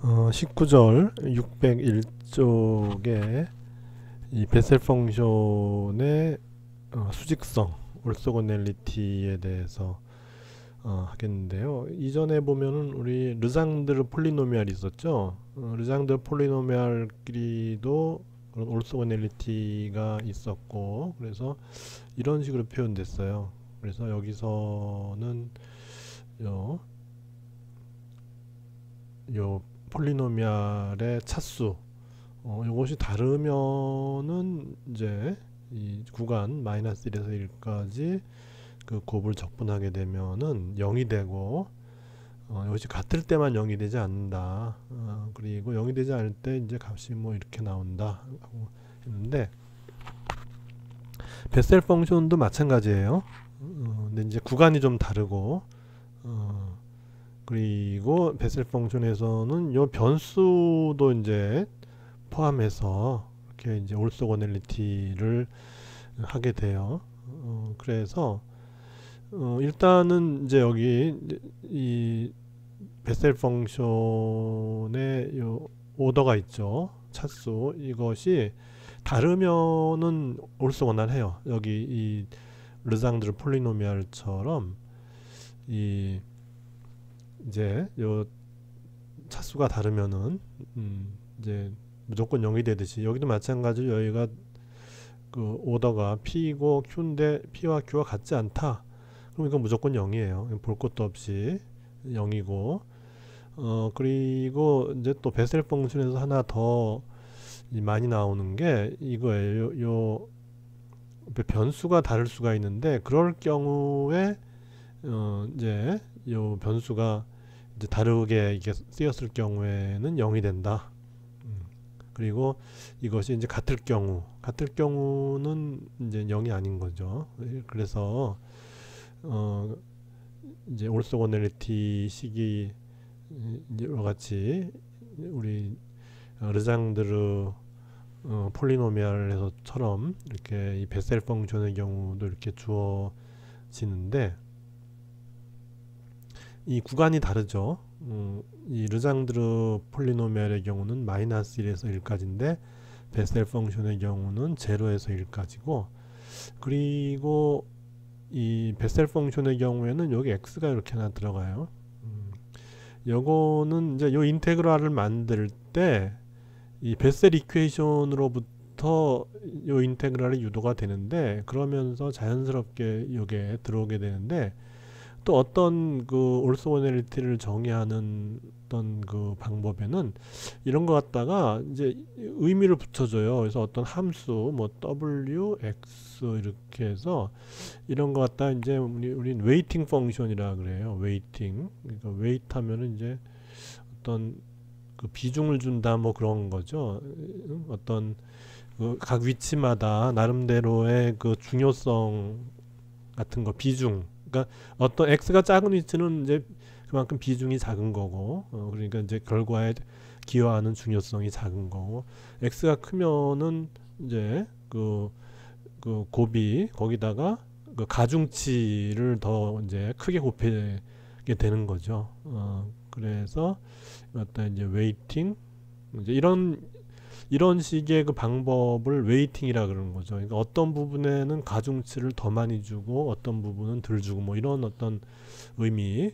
19절 601쪽에 이 베셀 펑션의 수직성, 올소고넬리티에 대해서 하겠는데요. 이전에 보면은 우리 르장드르 폴리노미알이 있었죠. 르장드르 폴리노미알끼리도 그런 올소고넬리티가 있었고, 그래서 이런 식으로 표현됐어요. 그래서 여기서는 요, 요 폴리노미알의 차수, 이것이 다르면은 이제 이 구간 마이너스 1에서 1까지 그 곱을 적분하게 되면은 0이 되고, 이것이 같을 때만 0이 되지 않는다. 그리고 0이 되지 않을 때 이제 값이 뭐 이렇게 나온다 하고 했는데, 베셀 펑션도 마찬가지예요. 근데 이제 구간이 좀 다르고, 그리고 베셀 펑션에서는 요 변수도 이제 포함해서 이렇게 이제 올소고넬리티를 하게 돼요. 그래서 일단은 이제 여기 이 베셀 펑션의 요 오더가 있죠. 차수 이것이 다르면은 올소고넬해요. 여기 이 르장드르 폴리노미알처럼 이 이제 요 차수가 다르면은 이제 무조건 0이 되듯이 여기도 마찬가지로 여기가 그 오더가 P이고 Q인데 P와 Q가 같지 않다. 그럼 이건 무조건 0이에요. 볼 것도 없이 0이고, 그리고 이제 또 베셀 펑션에서 하나 더 많이 나오는 게 이거예요. 요 변수가 다를 수가 있는데, 그럴 경우에 이제 요 변수가 이제 다르게 이게 쓰였을 경우에는 0이 된다. 그리고 이것이 이제 같을 경우는 이제 0이 아닌 거죠. 그래서 이제 올소고넬리티 식이 이와 같이 우리 르장드르 폴리노미알에서처럼 이렇게 이 베셀 펑션의 경우도 이렇게 주어지는데, 이 구간이 다르죠. 이 르장드르 폴리노미알의 경우는 마이너스 1에서 1까지인데 베셀 펑션의 경우는 0에서 1까지고, 그리고 이 베셀 펑션의 경우에는 여기 x가 이렇게 하나 들어가요. 요거는 이제 요 인테그랄을 만들 때 이 베셀 이퀘이션으로부터 요 인테그랄이 유도가 되는데, 그러면서 자연스럽게 요게 들어오게 되는데, 또 어떤 그 올소고넬리티를 정의하는 어떤 그 방법에는 이런 거 갖다가 이제 의미를 붙여줘요. 그래서 어떤 함수 뭐 w, x 이렇게 해서 이런 거 갖다 이제 우린 웨이팅 펑션이라 그래요. 웨이팅. 그러니까 웨이트 하면은 이제 어떤 그 비중을 준다 뭐 그런 거죠. 어떤 그 각 위치마다 나름대로의 그 중요성 같은 거, 비중. 그러니까 어떤 x가 작은 위치는 이제 그만큼 비중이 작은 거고, 그러니까 이제 결과에 기여하는 중요성이 작은 거고, x가 크면은 이제 그 곱이 거기다가 그 가중치를 더 이제 크게 곱하게 되는 거죠. 그래서 어떤 이제 웨이팅, 이제 이런 식의 그 방법을 웨이팅이라 그러는 거죠. 그러니까 어떤 부분에는 가중치를 더 많이 주고 어떤 부분은 덜 주고 뭐 이런 어떤 의미를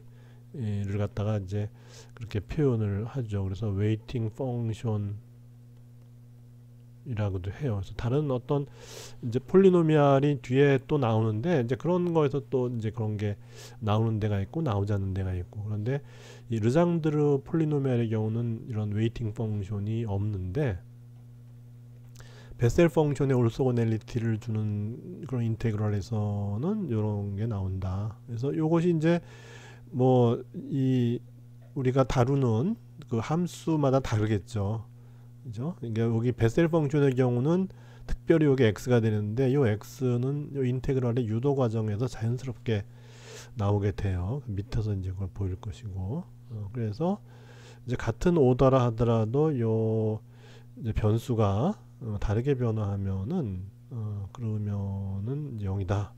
갖다가 이제 그렇게 표현을 하죠. 그래서 웨이팅 펑션이라고도 해요. 그래서 다른 어떤 이제 폴리노미알이 뒤에 또 나오는데, 이제 그런 거에서 또 이제 그런 게 나오는 데가 있고 나오지 않는 데가 있고, 그런데 이 르장드르 폴리노미알의 경우는 이런 웨이팅 펑션이 없는데, 베셀 펑션의 올소고넬리티를 주는 그런 인테그랄에서는 이런 게 나온다. 그래서 이것이 이제 뭐 이 우리가 다루는 그 함수마다 다르겠죠. 그죠? 그러니까 여기 베셀 펑션의 경우는 특별히 여기 x가 되는데, 이 x는 이 인테그랄의 유도 과정에서 자연스럽게 나오게 돼요. 밑에서 이제 그걸 보일 것이고, 그래서 이제 같은 오더라 하더라도 요 이제 변수가 다르게 변화하면은 그러면은 0이다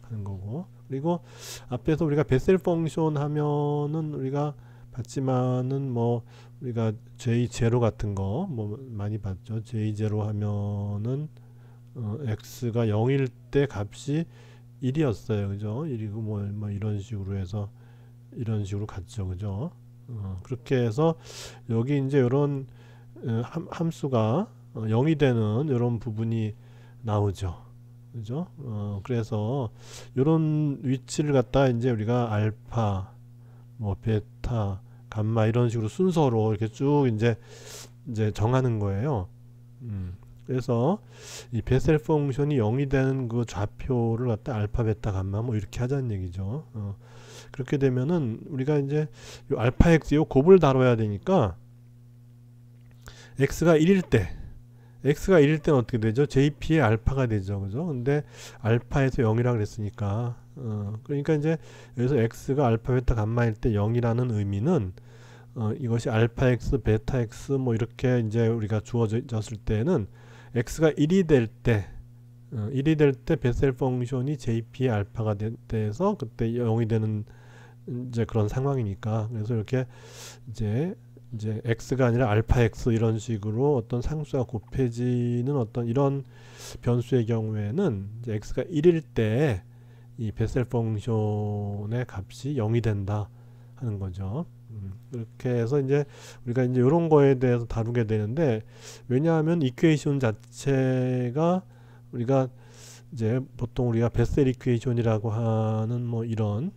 하는 거고, 그리고 앞에서 우리가 베셀 펑션 하면은 우리가 같지만은 뭐 우리가 J0 같은 거 뭐 많이 봤죠. J0 하면은 x가 0일 때 값이 1이었어요. 그죠? 1이고 뭐 이런 식으로 해서 이런 식으로 갔죠. 그죠? 그렇게 해서 여기 이제 이런 함수가 0이 되는 이런 부분이 나오죠. 그죠? 그래서 이런 위치를 갖다 이제 우리가 알파, 뭐 베타, 감마 이런 식으로 순서로 이렇게 쭉 이제 정하는 거예요. 그래서 이 베셀 펑션이 0이 되는 그 좌표를 갖다 알파, 베타, 감마 뭐 이렇게 하자는 얘기죠. 그렇게 되면은 우리가 이제 요 알파 x 요 곱을 다뤄야 되니까 x가 1일 때는 어떻게 되죠? JP의 알파가 되죠. 그죠? 근데 알파에서 0이라 그랬으니까 그러니까 이제 여기서 x가 알파, 베타, 감마일 때 0이라는 의미는 이것이 알파 x, 베타 x 뭐 이렇게 이제 우리가 주어졌을 때는 x가 1이 될 때 베셀 펑션이 JP의 알파가 돼서 그때 0이 되는 이제 그런 상황이니까 그래서 이렇게 이제 x가 아니라 알파 x 이런 식으로 어떤 상수가 곱해지는 어떤 이런 변수의 경우에는 이제 x가 1일 때 이 베셀 펑션의 값이 0이 된다 하는 거죠. 그렇게 해서 이제 우리가 이제 이런 거에 대해서 다루게 되는데 왜냐하면 이퀘이션 자체가 우리가 이제 보통 우리가 베셀 이퀘이션이라고 하는 뭐 이런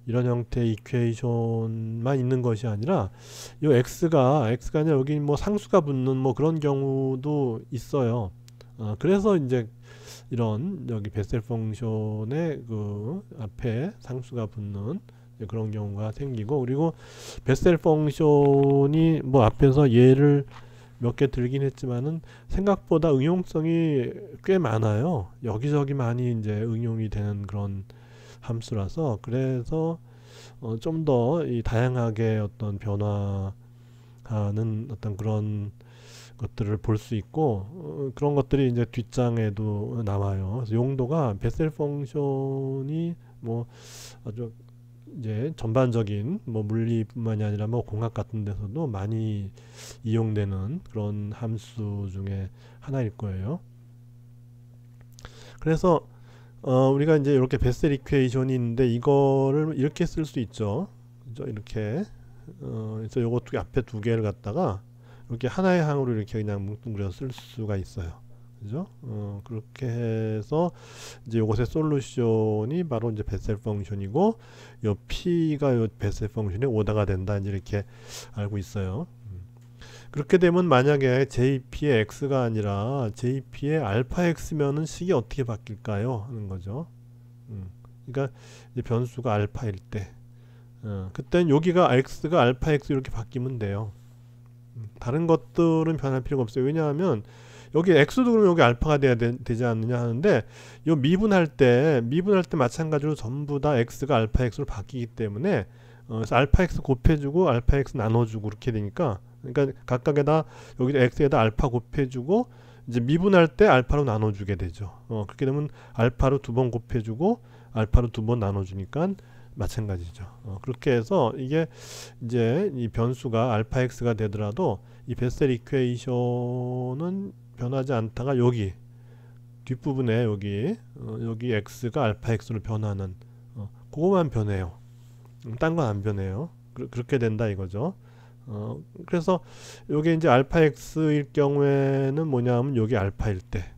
형태의 이퀘이션만 있는 것이 아니라 이 x가 아니라 여기 뭐 상수가 붙는 뭐 그런 경우도 있어요. 그래서 이제 이런 여기 베셀 펑션의 그 앞에 상수가 붙는 그런 경우가 생기고 그리고 베셀 펑션이 뭐 앞에서 예를 몇 개 들긴 했지만은 생각보다 응용성이 꽤 많아요. 여기저기 많이 이제 응용이 되는 그런 함수라서 그래서 좀 더 이 다양하게 어떤 변화하는 어떤 그런 것들을 볼 수 있고 그런 것들이 이제 뒷장에도 나와요. 그래서 용도가 베셀 펑션이 뭐 아주 이제 전반적인 뭐 물리뿐만이 아니라 뭐 공학 같은 데서도 많이 이용되는 그런 함수 중에 하나일 거예요. 그래서 우리가 이제 이렇게 베셀 이퀘이션이 있는데 이거를 이렇게 쓸 수 있죠. 그죠? 이렇게 그래서 요거 앞에 두 개를 갖다가 이렇게 하나의 항으로 이렇게 그냥 뭉뚱그려 쓸 수가 있어요. 그죠? 그렇게 해서 이제 요것의 솔루션이 바로 이제 베셀 펑션이고 요 p가 요 베셀 펑션의 오다가 된다 이제 이렇게 알고 있어요. 그렇게 되면 만약에 JP의 x가 아니라 JP의 알파 x면은 식이 어떻게 바뀔까요? 하는 거죠. 그러니까 이제 변수가 알파일 때 그때는 여기가 x가 알파 x 이렇게 바뀌면 돼요. 다른 것들은 변할 필요가 없어요. 왜냐하면 여기 x도 그러면 여기 알파가 돼야 되지 않느냐 하는데 이 미분할 때 마찬가지로 전부 다 x가 알파 x로 바뀌기 때문에 그래서 알파 x 곱해주고 알파 x 나눠주고 그렇게 되니까 그러니까 각각에다 여기 x에다 알파 곱해주고 이제 미분할 때 알파로 나눠주게 되죠. 그렇게 되면 알파로 두 번 곱해주고 알파로 두 번 나눠주니까 마찬가지죠. 그렇게 해서 이게 이제 이 변수가 알파 x가 되더라도 이 베셀 이퀘이션은 변하지 않다가 여기 뒷부분에 여기 x가 알파 x로 변하는 그거만 변해요. 딴 건 안 변해요. 그렇게 된다 이거죠. 그래서 요게 이제 알파 x일 경우에는 뭐냐면 여기 알파일 때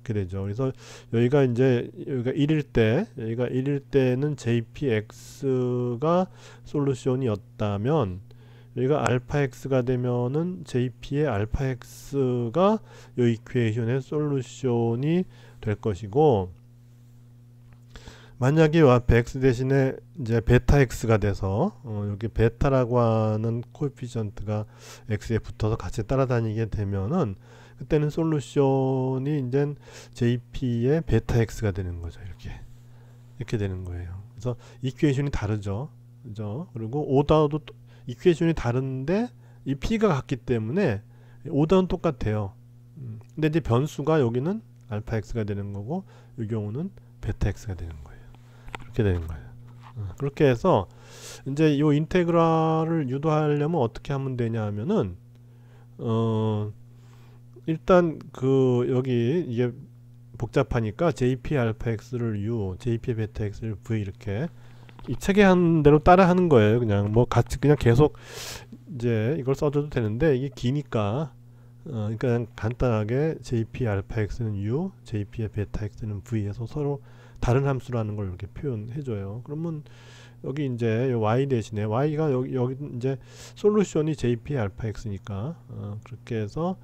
이렇게 되죠. 그래서 여기가 1일 때는 JPX가 솔루션이었다면 여기가 알파 x가 되면은 JP의 알파 x가 이 이퀘이션의 솔루션이 될 것이고 만약에 요 앞에 x 대신에 이제 베타 x가 돼서 여기 베타라고 하는 코에피션트가 x에 붙어서 같이 따라다니게 되면은 그때는 솔루션이 이제 JP의 베타 x가 되는 거죠. 이렇게 되는 거예요. 그래서 이퀘이션이 다르죠. 그죠? 그리고 오더도 이퀘이션이 다른데 이 p가 같기 때문에 오더는 똑같아요. 근데 이제 변수가 여기는 알파 x가 되는 거고 이 경우는 베타 x가 되는 거예요. 그렇게 되는 거예요. 그렇게 해서 이제 이 인테그랄을 유도하려면 어떻게 하면 되냐 하면은 일단 그 여기 이게 복잡하니까 JP 알파 x를 u, JP 베타 x를 v 이렇게 이 책에 한 대로 따라 하는 거예요. 그냥 뭐 같이 그냥 계속 이제 이걸 써줘도 되는데 이게 기니까 그러니까 그냥 간단하게 JP 알파 x는 u, JP의 베타 x는 v에서 서로 다른 함수라는 걸 이렇게 표현해줘요. 그러면 여기 이제 y 대신에 y가 여기 이제 솔루션이 JP 알파 x니까 그렇게 해서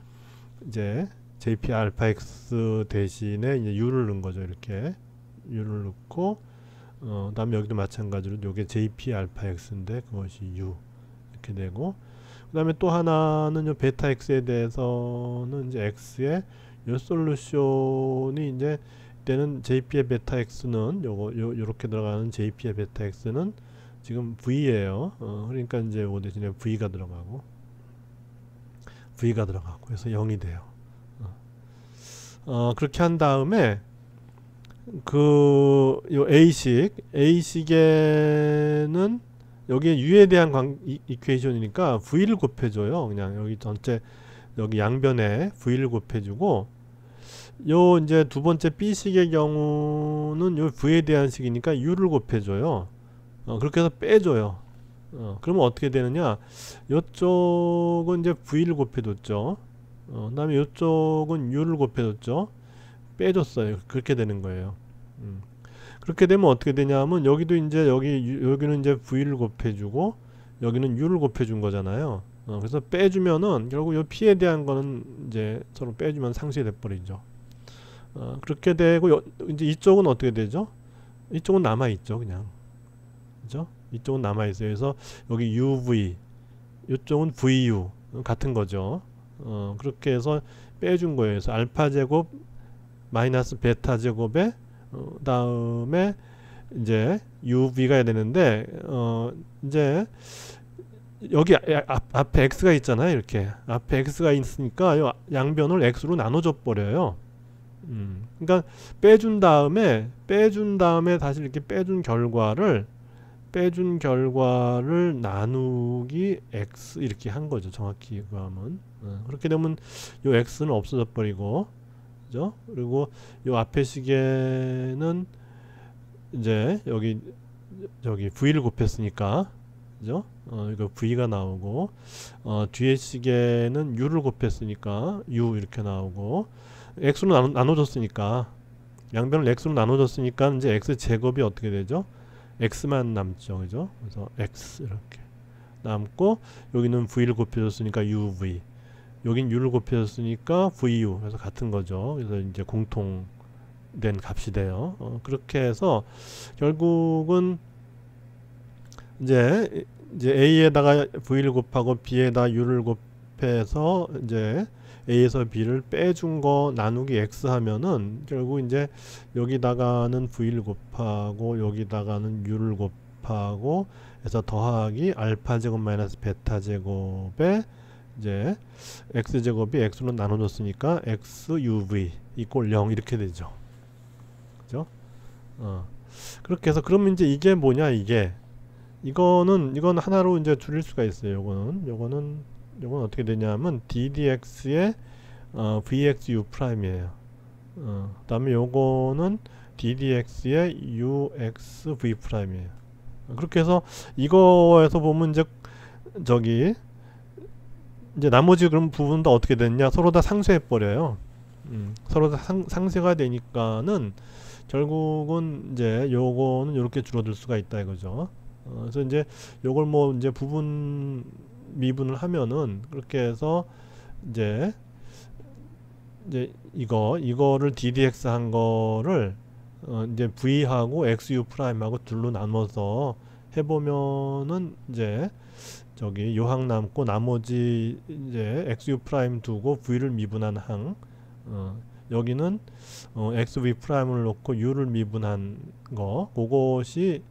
이제 JP 알파 x 대신에 이제 u를 넣은 거죠. 이렇게 u를 넣고 다음에 여기도 마찬가지로 요게 JP 알파 x인데 그것이 u 이렇게 되고 그 다음에 또 하나는 요 베타 x에 대해서는 이제 x의 요 솔루션이 이제 이때는 JP의 베타 x는 요렇게 들어가는 JP의 베타 x는 지금 v예요. 그러니까 이제 요 대신에 v가 들어가고 그래서 0이 돼요. 그렇게 한 다음에 그 요 A식에는 여기에 U에 대한 이퀘이션이니까 V를 곱해줘요. 그냥 여기 전체 여기 양변에 V를 곱해주고 요 이제 두 번째 B식의 경우는 요 V에 대한 식이니까 U를 곱해줘요. 그렇게 해서 빼줘요. 그러면 어떻게 되느냐? 요쪽은 이제 V를 곱해줬죠. 그 다음에 요쪽은 U를 곱해줬죠. 빼줬어요. 그렇게 되는 거예요. 그렇게 되면 어떻게 되냐면 여기도 이제 여기는 이제 V를 곱해주고 여기는 U를 곱해준 거잖아요. 그래서 빼주면은 결국 요 P에 대한 거는 이제 서로 빼주면 상쇄돼 버리죠. 그렇게 되고 이제 이쪽은 어떻게 되죠? 이쪽은 남아 있죠, 그냥. 그죠? 이쪽은 남아 있어요. 그래서 여기 UV, 이쪽은 VU 같은 거죠. 그렇게 해서 빼준 거예요. 그래서 알파 제곱 마이너스 베타 제곱에 다음에 이제 UV가 해야 되는데 이제 여기 앞에 X가 있잖아요. 이렇게 앞에 X가 있으니까 요 양변을 X로 나눠줘 버려요. 그러니까 빼준 다음에 다시 이렇게 빼준 결과를 나누기 X 이렇게 한 거죠. 정확히 그 하면 그렇게 되면 요 X는 없어져 버리고 그죠? 그리고 요 앞에 시계는 이제 여기 V를 곱했으니까 그죠? 이거 V가 나오고 뒤에 시계는 U를 곱했으니까 U 이렇게 나오고 X로 나눠줬으니까 양변을 X로 나눠줬으니까 이제 X 제곱이 어떻게 되죠? X만 남죠. 그죠? 그래서 X 이렇게 남고 여기는 V를 곱해줬으니까 UV 여긴 U를 곱해줬으니까 VU 그래서 같은 거죠. 그래서 이제 공통된 값이 돼요. 그렇게 해서 결국은 이제 A에다가 V를 곱하고 B에다 U를 곱해서 이제 A에서 B를 빼준 거 나누기 X 하면은 결국 이제 여기다가는 V를 곱하고 여기다가는 U를 곱하고 해서 더하기 알파 제곱 마이너스 베타 제곱에 이제 X제곱이 X로 나눠줬으니까 XUV 이꼴 0 이렇게 되죠. 그죠? 그렇게 해서 그러면 이제 이게 뭐냐 이건 하나로 이제 줄일 수가 있어요. 요거는 어떻게 되냐면 ddx의 vxu 프라임이에요. 그다음에 요거는 ddx의 uxv 프라임이에요. 그렇게 해서 이거에서 보면 이제 이제 나머지 그럼 부분도 어떻게 됐냐? 서로 다 상쇄해 버려요. 서로 다 상쇄가 되니까는 결국은 이제 요거는 이렇게 줄어들 수가 있다 이거죠. 그래서 이제 요걸 뭐 이제 부분 미분을 하면은 그렇게 해서 이제 이거를 ddx 한 거를 이제 v하고 xu 프라임하고 둘로 나눠서 해보면은 이제 요항 남고 나머지 이제 xu 프라임 두고 v를 미분한 항 여기는 xv 프라임을 놓고 u를 미분한 거 그것이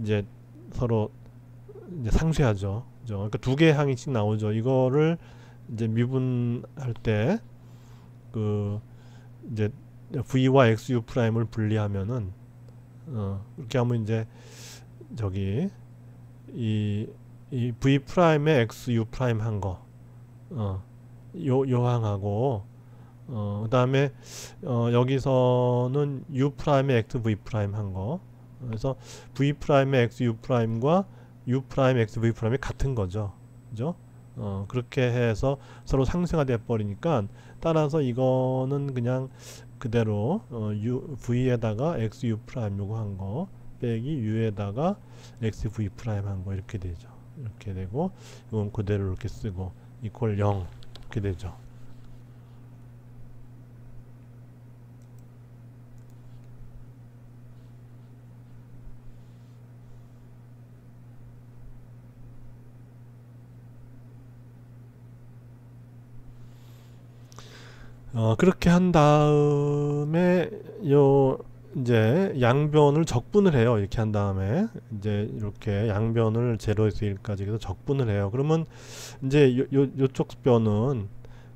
이제 서로 이제 상쇄하죠. 그러니까 두 개의 항이씩 나오죠. 이거를 이제 미분할 때 그 이제 v와 xu 프라임을 분리하면은 그렇게 하면 이제 저기 이 v 프라임에 x u 프라임 한 거, 요항하고, 그 다음에 여기서는 u 프라임에 x v 프라임 한 거. 그래서 v 프라임의 x u 프라임과 u 프라임 x v 프라임이 같은 거죠. 그죠? 그렇게 해서 서로 상쇄가 돼 버리니까, 따라서 이거는 그냥 그대로 v에다가 x u 프라임 요거 한 거 빼기 u에다가 x v 프라임 한 거 이렇게 되죠. 이렇게 되고, 이건 그대로 이렇게 쓰고 이퀄 0 이렇게 되죠. 그렇게 한 다음에 이제 양변을 적분을 해요. 이렇게 한 다음에 이제 이렇게 양변을 0에서 1까지 해서 적분을 해요. 그러면 이제 요쪽 변은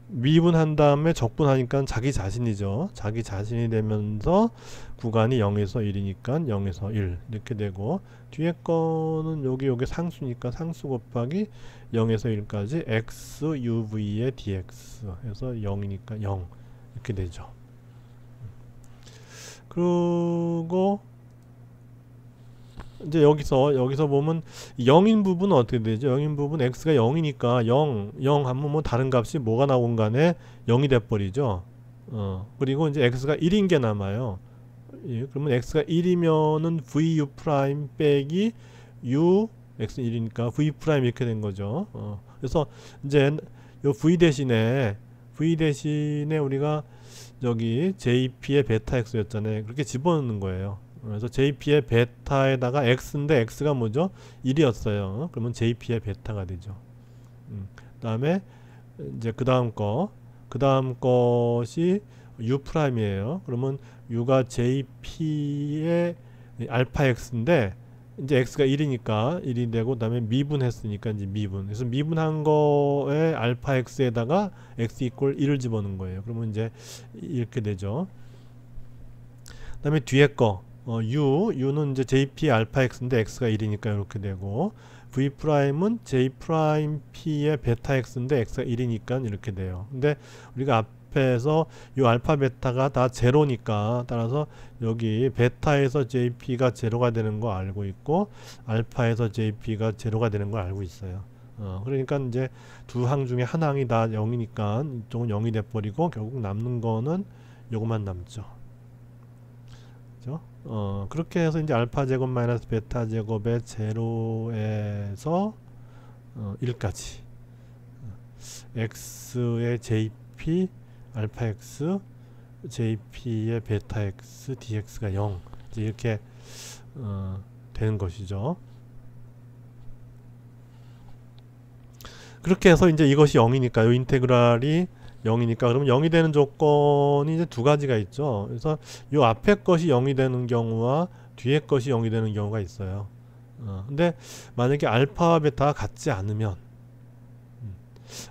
미분한 다음에 적분하니까 자기 자신이죠. 자기 자신이 되면서 구간이 0에서 1이니까 0에서 1 이렇게 되고, 뒤에 거는 요게 상수니까 상수 곱하기 0에서 1까지 x uv의 dx 해서 0이니까 0 이렇게 되죠. 그리고 이제 여기서 보면 0인 부분은 어떻게 되죠? 0인 부분 x가 0이니까 0 하면 뭐 다른 값이 뭐가 나오건 간에 0이 돼버리죠. 그리고 이제 x가 1인 게 남아요. 예, 그러면 x가 1이면은 vu 프라임 빼기 u x는 1이니까 v 프라임 이렇게 된 거죠. 그래서 이제 요 v 대신에 우리가 저기 jp의 베타 x였잖아요. 그렇게 집어넣는 거예요. 그래서 jp의 베타에다가 x인데 x가 뭐죠? 1이었어요. 그러면 jp의 베타가 되죠. 그 다음에 이제 그 다음 것이 u 프라임이에요. 그러면 u가 jp의 알파 x인데 이제 x가 1이니까 1이 되고, 그 다음에 미분했으니까 이제 미분. 그래서 미분한 거에 알파 x에다가 x 이퀄 1을 집어넣은 거예요. 그러면 이제 이렇게 되죠. 그 다음에 뒤에 거 u는 이제 jp 알파 x인데 x가 1이니까 이렇게 되고, v 프라임은 j 프라임 p의 베타 x인데 x가 1이니까 이렇게 돼요. 근데 우리가 앞에서 이 알파 베타가 다 제로니까, 따라서 여기 베타에서 jp가 제로가 되는 거 알고 있고, 알파에서 jp가 제로가 되는 걸 알고 있어요. 그러니까 이제 두 항 중에 한 항이 다 0이니까 이쪽은 0이 돼버리고, 결국 남는 거는 요것만 남죠. 그죠? 그렇게 해서 이제 알파 제곱 마이너스 베타 제곱의 제로에서 1까지 x의 jp 알파 x jp의 베타 x dx가 0 이제 이렇게 되는 것이죠. 그렇게 해서 이제 이것이 0이니까, 이 인테그랄이 0이니까, 그러면 0이 되는 조건이 이제 두 가지가 있죠. 그래서 이 앞에 것이 0이 되는 경우와 뒤에 것이 0이 되는 경우가 있어요. 근데 만약에 알파와 베타가 같지 않으면,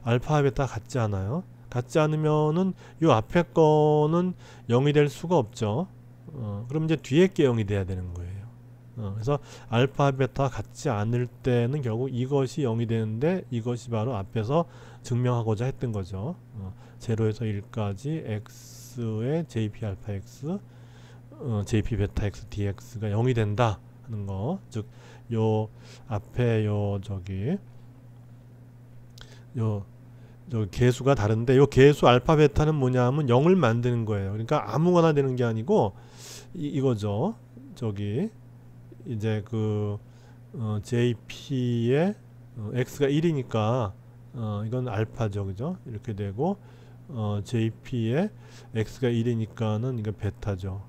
알파와 베타가 같지 않아요. 같지 않으면은 이 앞에 거는 0이 될 수가 없죠. 그럼 이제 뒤에 게 0이 돼야 되는 거예요. 그래서 알파 베타 같지 않을 때는 결국 이것이 0이 되는데, 이것이 바로 앞에서 증명하고자 했던 거죠. 0에서 1까지 x의 jp 알파 x jp 베타 x dx가 0이 된다 하는 거. 즉 요 앞에 저기 개수가 다른데, 요 개수 알파 베타는 뭐냐 하면 0을 만드는 거예요. 그러니까 아무거나 되는 게 아니고 이거죠. 저기 이제 그 jp의 x가 1이니까 이건 알파죠. 그죠? 이렇게 되고, jp의 x가 1이니까는 이거 베타죠.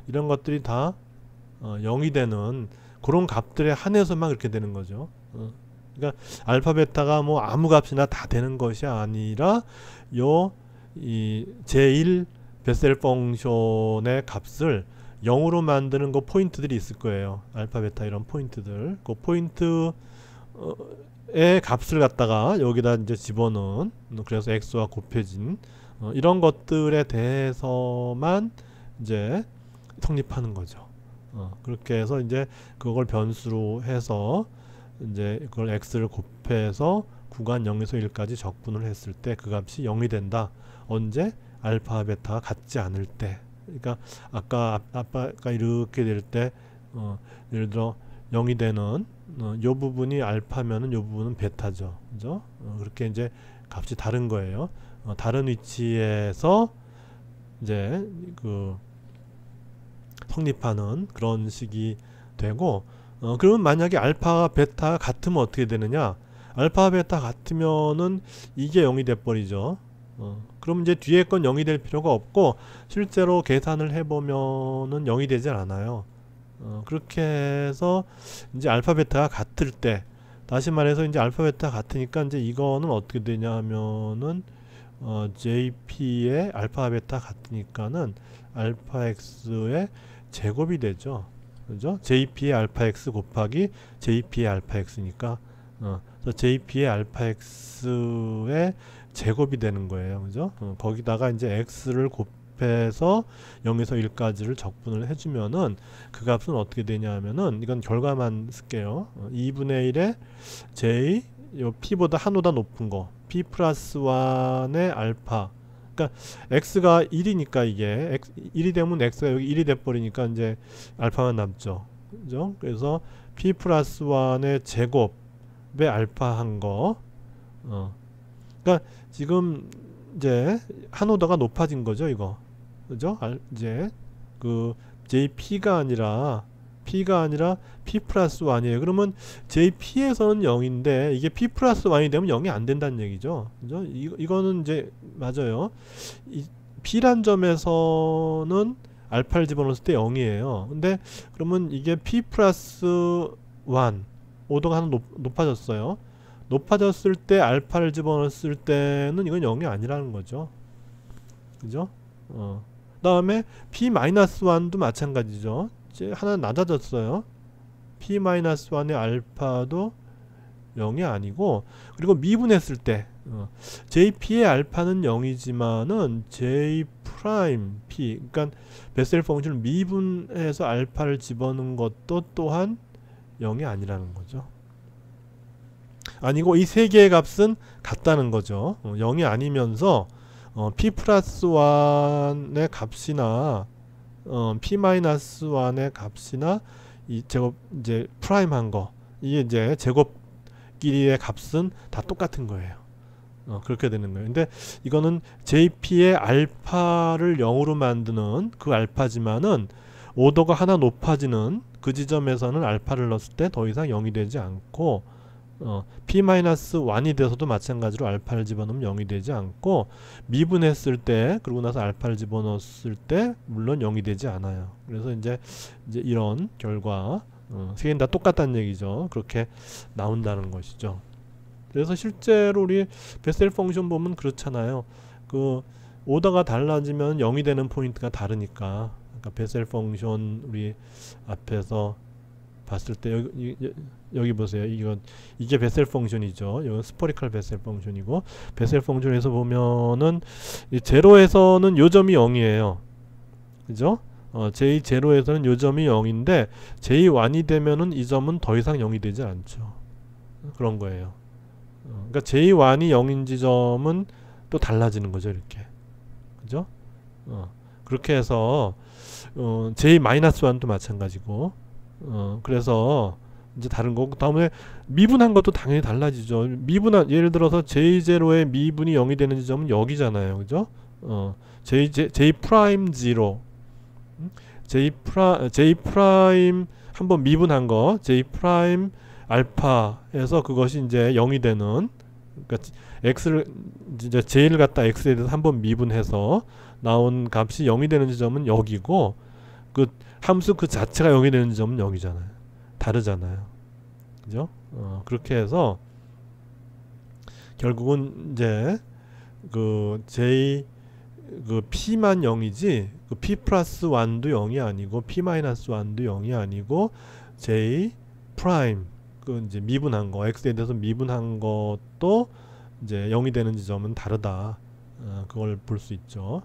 이런 것들이 다 0이 되는 그런 값들에 한해서만 그렇게 되는 거죠. 그러니까 알파 베타가 뭐 아무 값이나 다 되는 것이 아니라 이 제1 베셀 펑션의 값을 0으로 만드는 그 포인트들이 있을 거예요. 알파 베타 이런 포인트들. 그 포인트의 값을 갖다가 여기다 이제 집어넣은, 그래서 x와 곱해진 이런 것들에 대해서만 이제 성립하는 거죠. 그렇게 해서 이제 그걸 변수로 해서 이제 그걸 x를 곱해서 구간 0에서 1까지 적분을 했을 때 그 값이 0이 된다. 언제? 알파 베타가 같지 않을 때. 그러니까 아까 이렇게 될 때 예를 들어 0이 되는 요 부분이 알파면은 요 부분은 베타죠. 그죠? 그렇게 이제 값이 다른 거예요. 다른 위치에서 이제 그 성립하는 그런 식이 되고, 그러면 만약에 알파 베타 같으면 어떻게 되느냐? 알파 베타 같으면은 이게 0이 돼 버리죠. 그럼 이제 뒤에 건 0이 될 필요가 없고 실제로 계산을 해보면은 0이 되질 않아요. 그렇게 해서 이제 알파 베타가 같을 때, 다시 말해서 이제 알파 베타가 같으니까 이제 이거는 어떻게 되냐 하면은 JP의 알파 베타 같으니까는 알파 x의 제곱이 되죠. 그죠? JP의 알파 x 곱하기 JP의 알파 x니까 그래서 JP의 알파 x의 제곱이 되는 거예요. 그죠? 거기다가 이제 x를 곱해서 0에서 1까지를 적분을 해주면은 그 값은 어떻게 되냐 하면은, 이건 결과만 쓸게요. 2분의 1에 j, 요 p보다 한호다 높은 거 p 플러스 1의 알파, 그러니까 x가 1이니까 이게 1이 되면 x가 여기 1이 돼버리니까 이제 알파만 남죠. 그죠? 그래서 p 플러스 1의 제곱의 알파 한 거, 그러니까 지금 이제 한오더가 높아진 거죠, 이거. 그죠? 이제 그 JP가 아니라 P 플러스 1이에요. 그러면 JP에서는 0인데 이게 P 플러스 1이 되면 0이 안 된다는 얘기죠. 그죠? 이거는 이제 맞아요. P란 점에서는 알파를 집어넣었을 때 0이에요. 근데 그러면 이게 P 플러스 1 오더가 하나 높아졌어요. 높아졌을 때 알파를 집어넣었을 때는 이건 0이 아니라는 거죠. 그죠? 다음에 P-1도 마찬가지죠. 이제 하나 낮아졌어요. P-1의 알파도 0이 아니고, 그리고 미분했을 때 JP의 알파는 0이지만은 J 프라임 P, 그러니까 베셀 펑션을 미분해서 알파를 집어넣은 것도 또한 0이 아니라는 거죠. 아니고 이 세 개의 값은 같다는 거죠. 0이 아니면서 p 플러스 1의 값이나 p-1의 값이나 이 제곱 이제 프라임한 거, 이게 이제 제곱끼리의 값은 다 똑같은 거예요. 그렇게 되는 거예요. 근데 이거는 JP의 알파를 0으로 만드는 그 알파지만은 오더가 하나 높아지는 그 지점에서는 알파를 넣었을 때 더 이상 0이 되지 않고, P-1이 돼서도 마찬가지로 알파를 집어넣으면 0이 되지 않고, 미분했을 때 그러고 나서 알파를 집어넣었을 때 물론 0이 되지 않아요. 그래서 이제 이런 결과 세 개는 다 똑같다는 얘기죠. 그렇게 나온다는 것이죠. 그래서 실제로 우리 베셀 펑션 보면 그렇잖아요. 그 오더가 달라지면 0이 되는 포인트가 다르니까. 그러니까 베셀 펑션 우리 앞에서 봤을 때 여기 보세요. 이게 베셀 펑션이죠. 이건 스포리컬 베셀 펑션이고, 베셀 펑션에서 보면은 제로에서는 요 점이 0이에요. 그죠? J0에서는 요 점이 0인데 J1이 되면은 이 점은 더 이상 0이 되지 않죠. 그런 거예요. 그러니까 J1이 0인 지점은 또 달라지는 거죠, 이렇게. 그죠? 그렇게 해서 J-1도 마찬가지고, 그래서 이제 다른 거고, 다음에 미분한 것도 당연히 달라지죠. 예를 들어서 J0의 미분이 0이 되는 지점은 여기잖아요. 그죠? J 프라임 0, J 프라임 한번 미분한 거, J 프라임 알파에서 그것이 이제 0이 되는, 그러니까 x를 이제 j를 갖다 x에 대해서 한번 미분해서 나온 값이 0이 되는 지점은 여기고, 그 함수 그 자체가 0이 되는 지점은 여기잖아요. 다르잖아요. 그죠? 그렇게 해서 결국은 이제 그 P만 0이지 그 P 플러스 1도 0이 아니고 P 마이너스 1도 0이 아니고 J 프라임 그 이제 미분한 거, x에 대해서 미분한 것도 이제 0이 되는 지점은 다르다. 그걸 볼 수 있죠.